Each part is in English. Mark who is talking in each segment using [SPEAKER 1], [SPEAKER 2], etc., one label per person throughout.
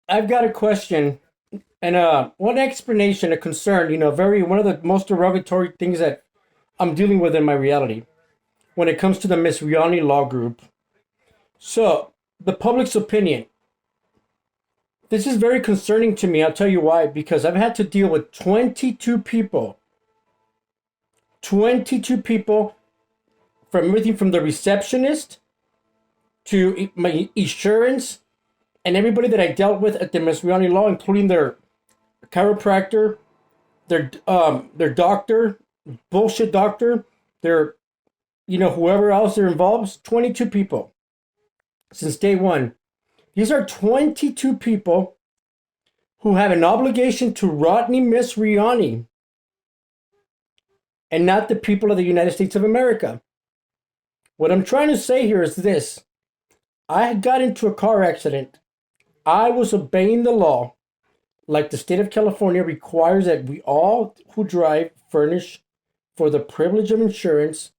[SPEAKER 1] I've got a question and one explanation, a concern. Very one of the most derogatory things that I'm dealing with in my reality when it comes to the Miss Riani Law Group. So the public's opinion. This is very concerning to me. I'll tell you why. Because I've had to deal with 22 people from everything from the receptionist to my insurance and everybody that I dealt with at the Miss Riani Law, including their chiropractor, their doctor, bullshit doctor, their whoever else they're involved. 22 people since day one. These are 22 people who have an obligation to Rodney Miss Riani and not the people of the United States of America. What I'm trying to say here is this. I got into a car accident. I was obeying the law like the state of California requires that we all who drive furnish for the privilege of insurance,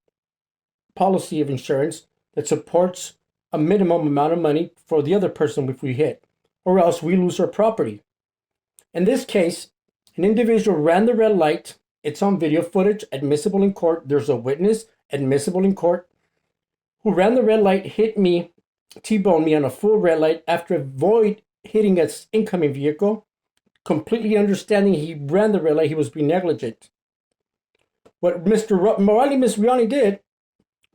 [SPEAKER 1] policy of insurance that supports a minimum amount of money for the other person if we hit, or else we lose our property. In this case, an individual ran the red light. It's on video footage, admissible in court. There's a witness, admissible in court, who ran the red light, hit me, T-boned me on a full red light after avoid hitting an incoming vehicle, completely understanding he ran the red light, he was being negligent. What Mr. Morali Misriani did,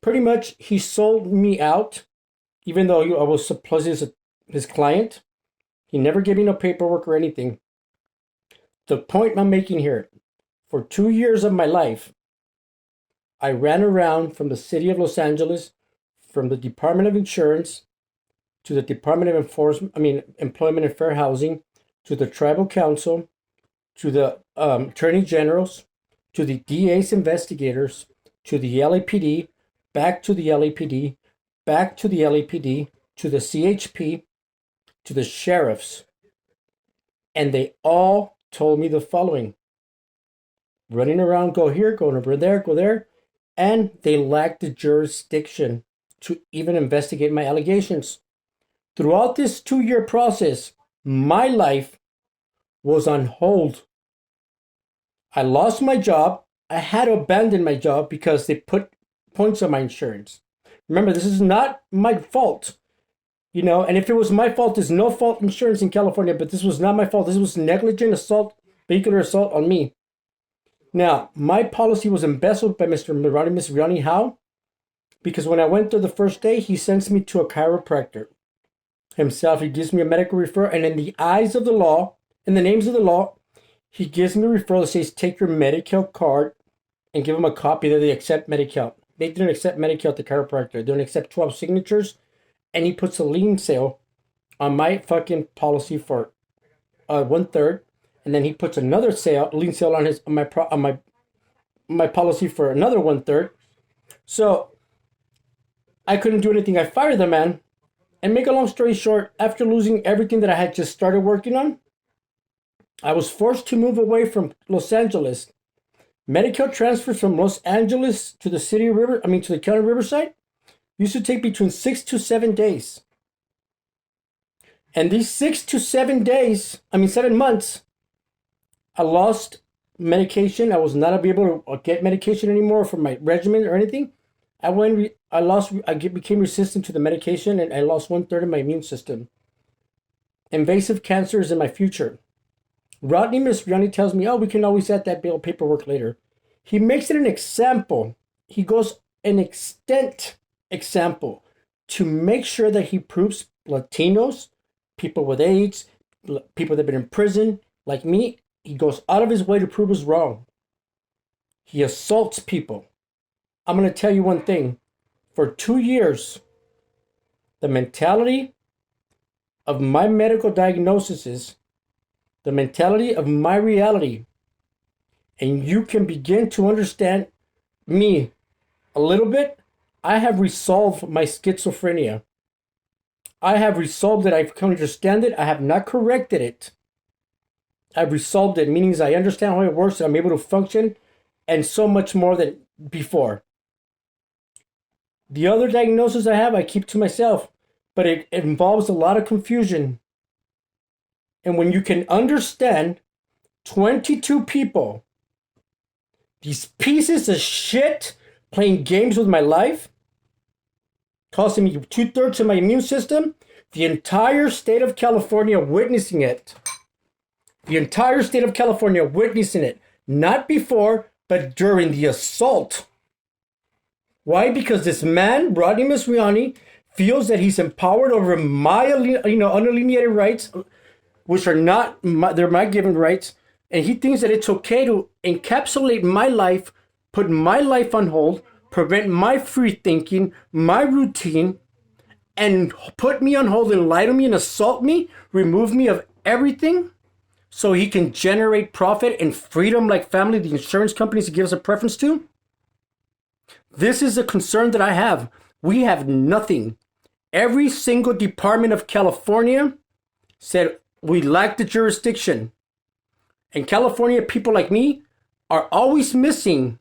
[SPEAKER 1] pretty much he sold me out, even though I was supposedly his client. He never gave me no paperwork or anything. The point I'm making here, for 2 years of my life, I ran around from the city of Los Angeles, from the Department of Insurance to the Department of Employment and Fair Housing, to the Tribal Council, to the Attorney Generals, to the DA's investigators, to the LAPD, back to the LAPD, back to the LAPD, to the CHP, to the sheriffs. And they all told me the following. Running around, go here, go over there, go there. And they lacked the jurisdiction to even investigate my allegations. Throughout this 2-year process, my life was on hold. I lost my job. I had to abandon my job because they put points on my insurance. Remember, this is not my fault. And if it was my fault, there's no fault insurance in California, but this was not my fault. This was negligent assault, vehicular assault on me. Now, my policy was embezzled by Mr. Misriani. How? Because when I went there the first day, he sends me to a chiropractor himself. He gives me a medical referral, and in the eyes of the law, in the names of the law, he gives me a referral that says, take your Medi-Cal card and give him a copy that they accept Medi-Cal. They didn't accept Medi-Cal at the chiropractor. They didn't accept 12 signatures, and he puts a lien sale on my fucking policy for 1/3, and then he puts another lien sale on my policy for another 1/3. So I couldn't do anything. I fired the man. And make a long story short, after losing everything that I had just started working on, I was forced to move away from Los Angeles. Medical transfers from Los Angeles to the to the county Riverside used to take between 6 to 7 days. And these 6 to 7 days, 7 months, I lost medication. I was not able to get medication anymore for my regimen or anything. I became resistant to the medication, and I lost 1/3 of my immune system. Invasive cancer is in my future. Rodney Misriani tells me, we can always add that bill paperwork later. He makes it an example. He goes an example to make sure that he proves Latinos, people with AIDS, people that have been in prison, like me, he goes out of his way to prove us wrong. He assaults people. I'm going to tell you one thing. For 2 years, the mentality of my medical diagnoses, the mentality of my reality, and you can begin to understand me a little bit. I have resolved my schizophrenia. I have resolved it. I've come to understand it. I have not corrected it. I've resolved it, meaning I understand how it works and I'm able to function, and so much more than before. The other diagnosis I have, I keep to myself, but it involves a lot of confusion. And when you can understand 22 people, these pieces of shit playing games with my life, costing me 2/3 of my immune system, the entire state of California witnessing it. The entire state of California witnessing it. Not before, but during the assault. Why? Because this man, Rodney Masriani, feels that he's empowered over my, unalienated rights, which are not they're my given rights, and he thinks that it's okay to encapsulate my life, put my life on hold, prevent my free thinking, my routine, and put me on hold and lie to me and assault me, remove me of everything, so he can generate profit and freedom like family, the insurance companies give us a preference to. This is a concern that I have. We have nothing. Every single department of California said we lack the jurisdiction. And California people like me are always missing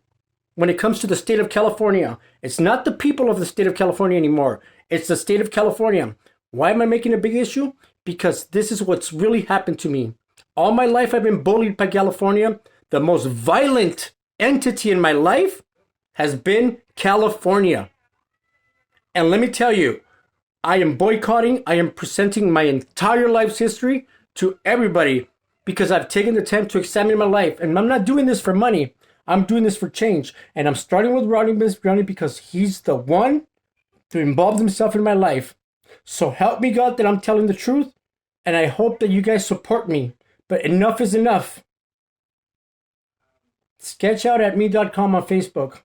[SPEAKER 1] when it comes to the state of California. It's not the people of the state of California anymore. It's the state of California. Why am I making a big issue? Because this is what's really happened to me. All my life I've been bullied by California. The most violent entity in my life has been California. And let me tell you, I am boycotting, I am presenting my entire life's history to everybody because I've taken the time to examine my life. And I'm not doing this for money. I'm doing this for change. And I'm starting with Rodney Masriani because he's the one to involve himself in my life. So help me God that I'm telling the truth. And I hope that you guys support me. But enough is enough. Sketchout@me.com on Facebook.